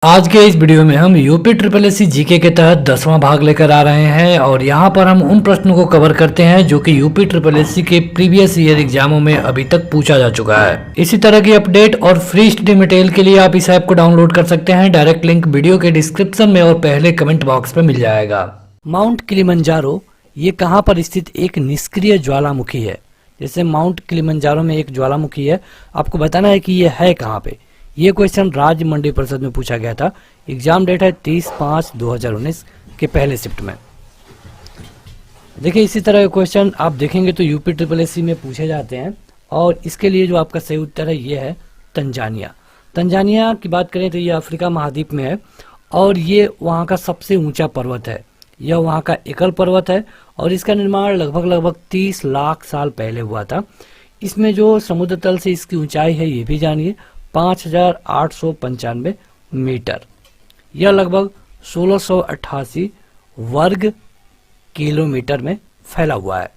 आज के इस वीडियो में हम UP triple S C GK के तहत 10वां भाग लेकर आ रहे हैं और यहाँ पर हम उन प्रश्नों को कवर करते हैं जो कि यूपी ट्रिपल एस सी के प्रीवियस ईयर एग्जामों में अभी तक पूछा जा चुका है। इसी तरह की अपडेट और फ्री स्टडी मटेरियल के लिए आप इस ऐप को डाउनलोड कर सकते हैं। डायरेक्ट लिंक वीडियो के डिस्क्रिप्शन में और पहले कमेंट बॉक्स में मिल जाएगा। माउंट किलिमंजारो ये कहाँ पर स्थित एक निष्क्रिय ज्वालामुखी है। जैसे माउंट किलिमंजारो में एक ज्वालामुखी है, आपको बताना है कि ये है कहाँ पे। ये क्वेश्चन राज्य मंडी परिषद में पूछा गया था। एग्जाम डेट है 30/5/2019 के पहले शिफ्ट में। देखिए इसी तरह के क्वेश्चन आप देखेंगे तो यूपी ट्रिपल एस सी में पूछे जाते हैं और इसके लिए जो आपका सही उत्तर है ये है तंजानिया। तंजानिया की बात करें तो ये अफ्रीका महाद्वीप में है और ये वहाँ का सबसे ऊंचा पर्वत है। यह वहाँ का एकल पर्वत है और इसका निर्माण लगभग 30 लाख साल पहले हुआ था। इसमें जो समुद्र तल से इसकी ऊंचाई है ये भी जानिए 5895 मीटर। यह लगभग 1688 वर्ग किलोमीटर में फैला हुआ है।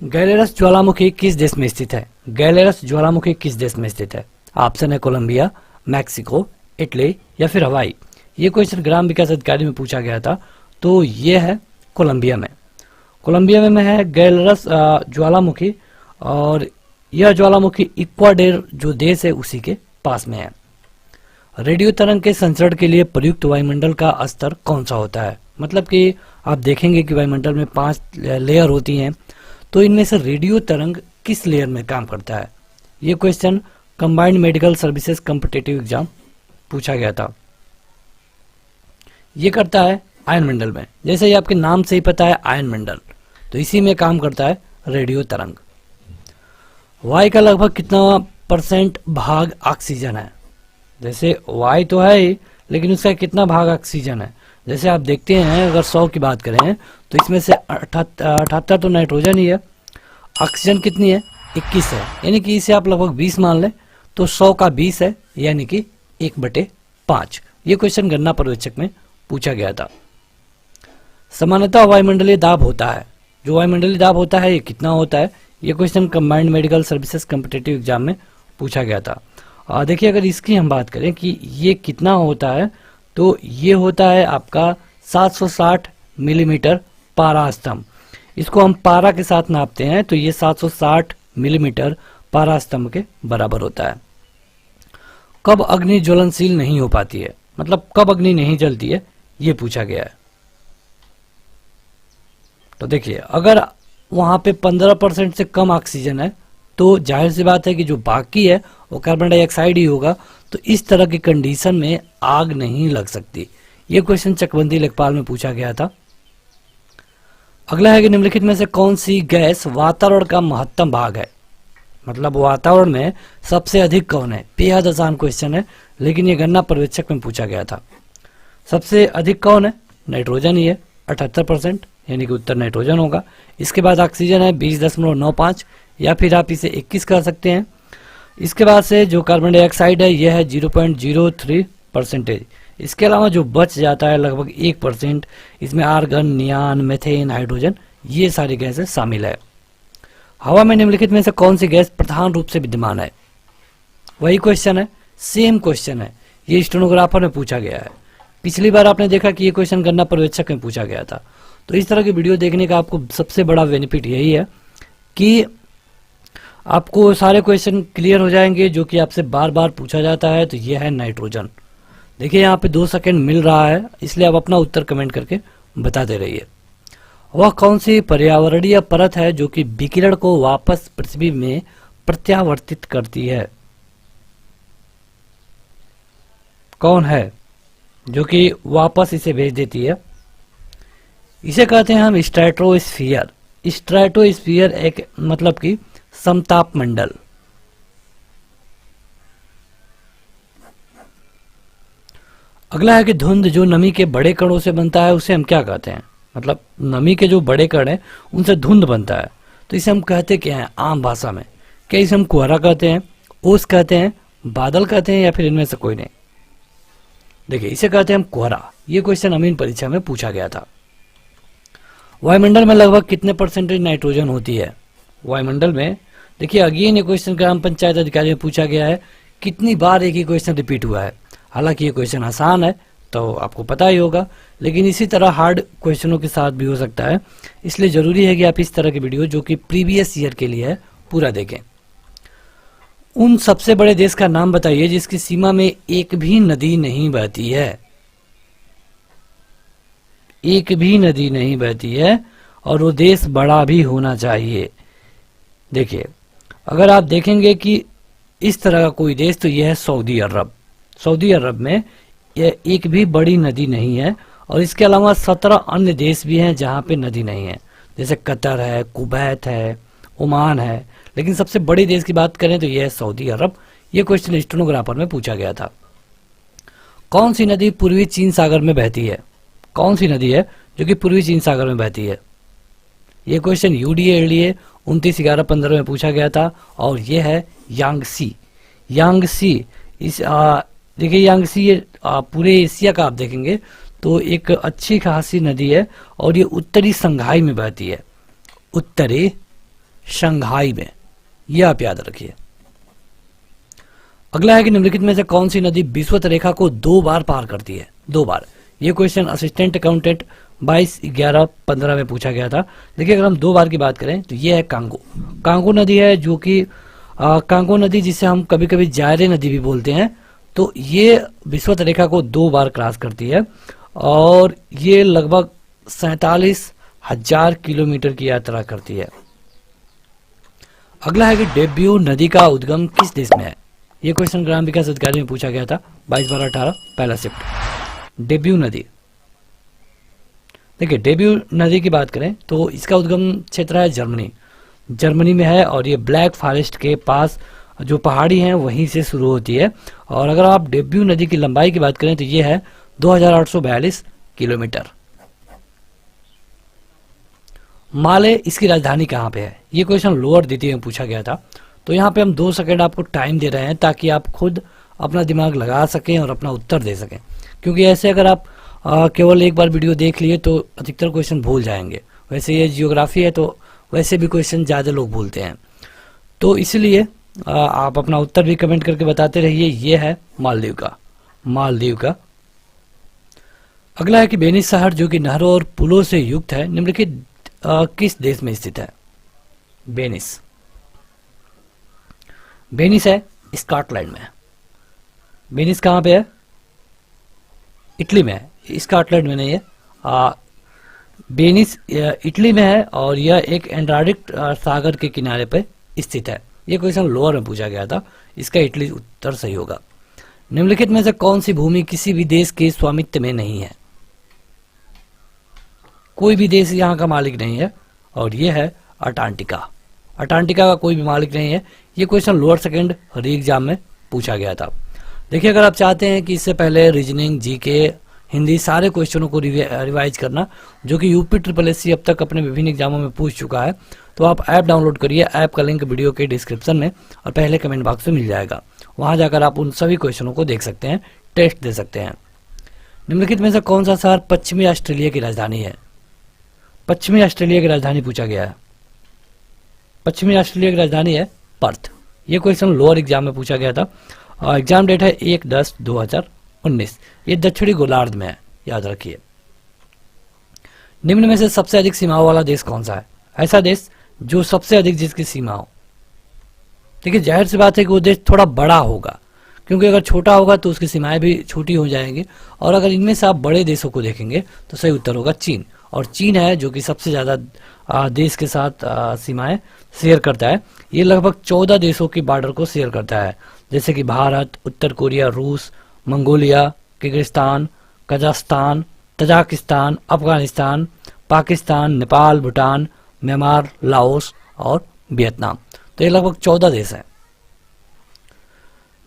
गैलेरस ज्वालामुखी किस देश में स्थित है? गैलेरस ज्वालामुखी किस देश में स्थित है? ऑप्शन है कोलंबिया, मैक्सिको, इटली या फिर हवाई। ये क्वेश्चन ग्राम विकास अधिकारी में पूछा गया था, तो ये है कोलंबिया में। कोलंबिया में है गैलेरस ज्वालामुखी और यह ज्वालामुखी इक्वाडोर जो देश है उसी के पास में है। रेडियो तरंग के संचरण के लिए प्रयुक्त वायुमंडल का स्तर कौन सा होता है? मतलब कि आप देखेंगे कि वायुमंडल में 5 लेयर होती हैं, तो इनमें से रेडियो तरंग किस लेयर में काम करता है? ये question combined medical services competitive exam पूछा गया था। ये करता है आयन मंडल में। जैसे ही आपके नाम से ही पता है आयन मंडल, तो इसी में काम करता है रेडियो तरंग। वायु का लगभग कितना % भाग ऑक्सीजन है? जैसे वायु तो है ही, लेकिन उसका कितना भाग ऑक्सीजन है? जैसे आप देखते हैं अगर 100 की बात करें तो इसमें से 78 तो नाइट्रोजन ही है। ऑक्सीजन कितनी है? 21 है, यानी कि इसे आप लगभग 20 मान लें तो 100 का 20 है, यानी कि 1/5। ये क्वेश्चन गणना पर्यवेक्षक में पूछा गया था। सामान्यतः वायुमंडलीय दाब होता है, जो वायुमंडलीय दाब होता है ये कितना होता है? ये question combined medical services competitive exam में पूछा गया था। देखिए अगर इसकी हम बात करें कि ये कितना होता है, तो ये होता है आपका 760 मिलीमीटर पारा स्तंभ। इसको हम पारा के साथ नापते हैं तो ये 760 मिलीमीटर पारा स्तंभ के बराबर होता है। कब अग्नि ज्वलनशील नहीं हो पाती है? मतलब कब अग्नि नहीं जलती है, ये पूछा गया है। तो देखिए अगर वहां पे 15% से कम ऑक्सीजन है तो जाहिर सी बात है कि जो बाकी है वो कार्बन डाइऑक्साइड ही होगा, तो इस तरह की कंडीशन में आग नहीं लग सकती। ये क्वेश्चन चकबंदी लेखपाल में पूछा गया था। अगला है कि निम्नलिखित में से कौन सी गैस वातावरण का महत्तम भाग है? मतलब वातावरण में सबसे अधिक कौन है? बेहद आसान क्वेश्चन है, लेकिन ये गणना पर्यवेक्षक में पूछा गया था। सबसे अधिक कौन है? नाइट्रोजन ही है 78%, यानी कि उत्तर नाइट्रोजन होगा। इसके बाद ऑक्सीजन है 20.95 या फिर आप इसे 21 कर सकते हैं। इसके बाद से जो कार्बन डाइऑक्साइड है यह है 0.03%। इसके अलावा जो बच जाता है लगभग 1%, इसमें आर्गन, नियान, मेथेन, हाइड्रोजन ये सारी गैसें शामिल है। हवा में निम्नलिखित में से कौन सी गैस प्रधान रूप से विद्यमान है? वही क्वेश्चन है, सेम क्वेश्चन है, ये स्टेनोग्राफर में पूछा गया है। पिछली बार आपने देखा कि ये क्वेश्चन गणना पर्यवेक्षक में पूछा गया था। तो इस तरह की वीडियो देखने का आपको सबसे बड़ा बेनिफिट यही है कि आपको सारे क्वेश्चन क्लियर हो जाएंगे जो कि आपसे बार बार पूछा जाता है। तो ये है नाइट्रोजन। देखिए यहाँ पे 2 सेकंड मिल रहा है, इसलिए आप अपना उत्तर कमेंट करके बताते रहिए। वह कौन सी पर्यावरणीय परत है जो कि विकिरण को वापस पृथ्वी में प्रत्यावर्तित करती है? कौन है जो कि वापस इसे भेज देती है? इसे कहते हैं हम स्ट्रेटोस्फीयर। स्ट्रेटोस्फीयर एक मतलब कि समताप मंडल। अगला है कि धुंध जो नमी के बड़े कणों से बनता है उसे हम क्या कहते हैं? मतलब नमी के जो बड़े कण हैं उनसे धुंध बनता है, तो इसे हम कहते क्या हैं आम भाषा में? क्या इसे हम कोहरा कहते हैं, ओस कहते हैं, बादल कहते हैं या फिर इनमें से कोई नहीं? देखिए इसे कहते हैं हम कोहरा। ये क्वेश्चन अमीन परीक्षा में पूछा गया था। वायुमंडल में लगभग कितने % नाइट्रोजन होती है? वायुमंडल में देखिए अगेन ये क्वेश्चन ग्राम पंचायत अधिकारी में पूछा गया है कितनी बार एक ही क्वेश्चन रिपीट हुआ है। हालांकि ये क्वेश्चन आसान है तो आपको पता ही होगा, लेकिन इसी तरह हार्ड क्वेश्चनों के साथ भी हो सकता है, इसलिए जरूरी है कि आप इस तरह की वीडियो जो कि प्रीवियस ईयर के लिए है पूरा देखें। उन सबसे बड़े देश का नाम बताइए जिसकी सीमा में एक भी नदी नहीं बहती है। एक भी नदी नहीं बहती है और वो देश बड़ा भी होना चाहिए। देखिए, अगर आप देखेंगे कि इस तरह का कोई देश, तो यह है सऊदी अरब। सऊदी अरब में यह एक भी बड़ी नदी नहीं है, और इसके अलावा 17 अन्य देश भी हैं जहां पे नदी नहीं है, जैसे कतर है, कुवैत है, ओमान है। लेकिन सबसे बड़ी देश की बात करें तो यह है सऊदी अरब। यह क्वेश्चन स्टेनोग्राफर में पूछा गया था। कौन सी नदी पूर्वी चीन सागर में बहती है? कौन सी नदी है जो कि पूर्वी चीन सागर में बहती है? यह क्वेश्चन यूडीए एलडीए 29/11/15 में पूछा गया था, और यह है यांगसी। यांगसी इस देखिए, यांगसी ये पूरे एशिया का आप देखेंगे तो एक अच्छी खासी नदी है, और ये उत्तरी संघाई में बहती है। उत्तरी संघाई में, यह आप याद रखिए। अगला है कि निम्नलिखित में से कौन सी नदी विषुवत रेखा को 2 बार पार करती है? 2 बार। ये क्वेश्चन असिस्टेंट अकाउंटेंट 22/11/15 में पूछा गया था। देखिए, अगर हम 2 बार की बात करें तो ये है कांगो। कांगो नदी है जो कि कांगो नदी, जिसे हम कभी कभी जायरे नदी भी बोलते हैं, तो ये विषुवत रेखा को 2 बार क्रॉस करती है, और ये लगभग 47,000 किलोमीटर की यात्रा करती है। अगला है कि डेब्यू नदी का उद्गम किस देश में है? ये क्वेश्चन ग्राम विकास अधिकारी में पूछा गया था 22/12/18 पहला शिफ्ट। डेब्यू नदी, देखिए डेब्यू नदी की बात करें तो इसका उद्गम क्षेत्र है जर्मनी में है, और ये ब्लैक फॉरेस्ट के पास जो पहाड़ी हैं वहीं से शुरू होती है। और अगर आप डेब्यू नदी की लंबाई की बात करें तो ये है 2842 किलोमीटर। माले, इसकी राजधानी कहाँ पे है? ये क्वेश्चन लोअर द्वितीय में पूछा गया था, तो यहाँ पे हम 2 सेकंड आपको टाइम दे रहे हैं ताकि आप खुद अपना दिमाग लगा सकें और अपना उत्तर दे सकें, क्योंकि ऐसे अगर आप केवल एक बार वीडियो देख लिए तो अधिकतर क्वेश्चन भूल जाएंगे। वैसे ये जियोग्राफी है तो वैसे भी क्वेश्चन ज़्यादा लोग भूलते हैं, तो इसलिए आप अपना उत्तर भी कमेंट करके बताते रहिए। ये है मालदीव का। अगला है कि वेनिस शहर जो कि नहरों और पुलों से युक्त है, निम्नलिखित किस देश में स्थित है? वेनिस है स्कॉटलैंड में। वेनिस कहाँ पे है? इटली में है, स्कॉटलैंड में नहीं है। वेनिस इटली में है, और यह एक एंटार्क्टिक सागर के किनारे पर स्थित है। यह क्वेश्चन लोअर में पूछा गया था, इसका इटली उत्तर सही होगा। निम्नलिखित में से कौन सी भूमि किसी भी देश के स्वामित्व में नहीं है? कोई भी देश यहाँ का मालिक नहीं है, और यह है अंटार्कटिका। अंटार्कटिका का कोई भी मालिक नहीं है। ये क्वेश्चन लोअर सेकंड री एग्जाम में पूछा गया था। देखिए, अगर आप चाहते हैं कि इससे पहले रीजनिंग, जीके, हिंदी सारे क्वेश्चनों को रिवाइज करना, जो कि यूपी SSC अब तक अपने विभिन्न एग्जामों में पूछ चुका है, तो आप ऐप डाउनलोड करिए। ऐप का लिंक वीडियो के डिस्क्रिप्शन में और पहले कमेंट बॉक्स में मिल जाएगा। वहां जाकर आप उन सभी क्वेश्चनों को देख सकते हैं, टेस्ट दे सकते हैं। निम्नलिखित में से कौन सा शहर पश्चिमी ऑस्ट्रेलिया की राजधानी है? पश्चिमी ऑस्ट्रेलिया की राजधानी पूछा गया है। पश्चिमी ऑस्ट्रेलिया की राजधानी है पर्थ। ये क्वेश्चन लोअर एग्जाम में पूछा गया था। एग्जाम डेट है 1/10/2019। ये दक्षिणी गोलार्ध में है, याद रखिए। निम्न में से सबसे अधिक सीमाओं वाला देश कौन सा है? ऐसा देश जो सबसे अधिक जिसकी सीमा हो। देखिए, जाहिर सी बात है कि वो देश थोड़ा बड़ा होगा, क्योंकि अगर छोटा होगा तो उसकी सीमाएं भी छोटी हो जाएंगी। और अगर इनमें से आप बड़े देशों को देखेंगे तो सही उत्तर होगा चीन। और चीन है जो कि सबसे ज्यादा देश के साथ सीमाएं शेयर करता है। ये लगभग 14 देशों की बॉर्डर को शेयर करता है, जैसे कि भारत, उत्तर कोरिया, रूस, Mongolia, Kyrgyzstan, Kazakhstan, Tajikistan, Afghanistan, Pakistan, Nepal, Bhutan, Myanmar, Laos और वियतनाम। तो ये लगभग 14 देश हैं।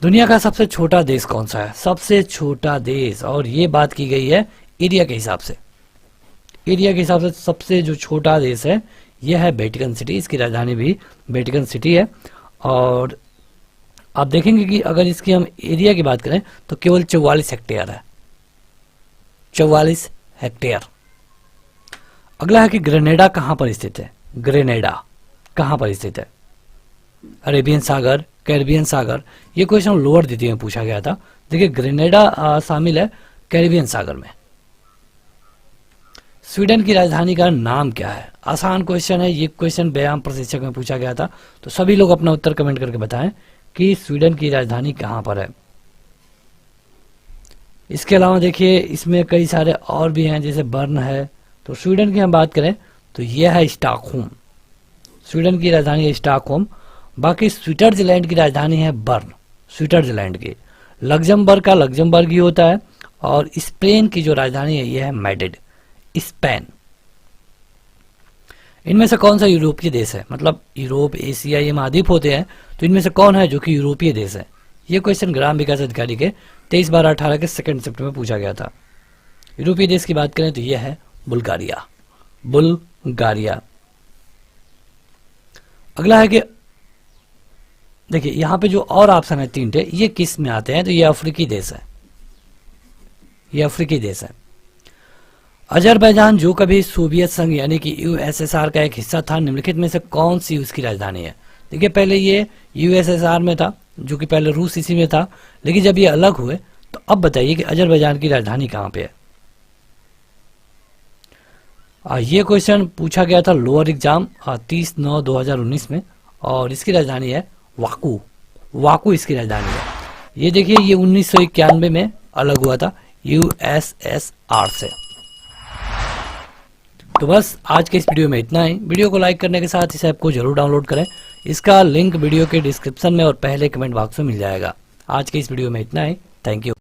दुनिया का सबसे छोटा देश कौन सा है? सबसे छोटा देश, और ये बात की गई है एरिया के हिसाब से। एरिया के हिसाब से सबसे जो छोटा देश है यह है वेटिकन सिटी। इसकी राजधानी भी वेटिकन सिटी है। और आप देखेंगे कि अगर इसकी हम एरिया की बात करें तो केवल 44 हेक्टेयर है। 44 हेक्टेयर। अगला है कि ग्रेनेडा कहां पर स्थित है? ग्रेनेडा कहां पर स्थित है? अरेबियन सागर, कैरिबियन सागर। ये क्वेश्चन लोअर द्वितीय में पूछा गया था, देखिए ग्रेनेडा शामिल है कैरिबियन सागर में। स्वीडन की राजधानी का नाम क्या है? आसान क्वेश्चन है, ये क्वेश्चन व्यायाम प्रशिक्षक में पूछा गया था, तो सभी लोग अपना उत्तर कमेंट करके बताएं कि स्वीडन की राजधानी कहां पर है। इसके अलावा देखिए इसमें कई सारे और भी हैं, जैसे बर्न है। तो स्वीडन की हम बात करें तो यह है स्टॉकहोम, स्वीडन की राजधानी है स्टॉकहोम। बाकी स्विट्जरलैंड की राजधानी है बर्न, स्विट्जरलैंड की। लग्जमबर्ग का लग्जमबर्ग ही होता है, और स्पेन की जो राजधानी है यह है मैड्रिड, स्पेन। इनमें से कौन सा यूरोपीय देश है? मतलब यूरोप, एशिया, ये महाद्वीप होते हैं, तो इनमें से कौन है जो कि यूरोपीय देश है? ये क्वेश्चन ग्राम विकास अधिकारी के 23/12/18 के सेकंड शिफ्ट में पूछा गया था। यूरोपीय देश की बात करें तो यह है बुल्गारिया, बुल्गारिया। अगला है कि देखिए यहाँ पे जो और ऑप्शन है 3 टे, ये किस में आते हैं? तो ये अफ्रीकी देश है, ये अफ्रीकी देश है। अजरबैजान जो कभी सोवियत संघ यानी कि यूएसएसआर का एक हिस्सा था, निम्नलिखित में से कौन सी उसकी राजधानी है? देखिए पहले ये यूएसएसआर में था, जो कि पहले रूस इसी में था, लेकिन जब ये अलग हुए तो अब बताइए कि अजरबैजान की राजधानी कहां पे है? ये क्वेश्चन पूछा गया था लोअर एग्जाम 30/9/2019 में, और इसकी राजधानी है वाकू, वाकू इसकी राजधानी है। ये देखिए ये 1991 में अलग हुआ था यूएसएसआर से। तो बस आज के इस वीडियो में इतना ही। वीडियो को लाइक करने के साथ इस ऐप को जरूर डाउनलोड करें, इसका लिंक वीडियो के डिस्क्रिप्शन में और पहले कमेंट बॉक्स में मिल जाएगा। आज के इस वीडियो में इतना ही, थैंक यू।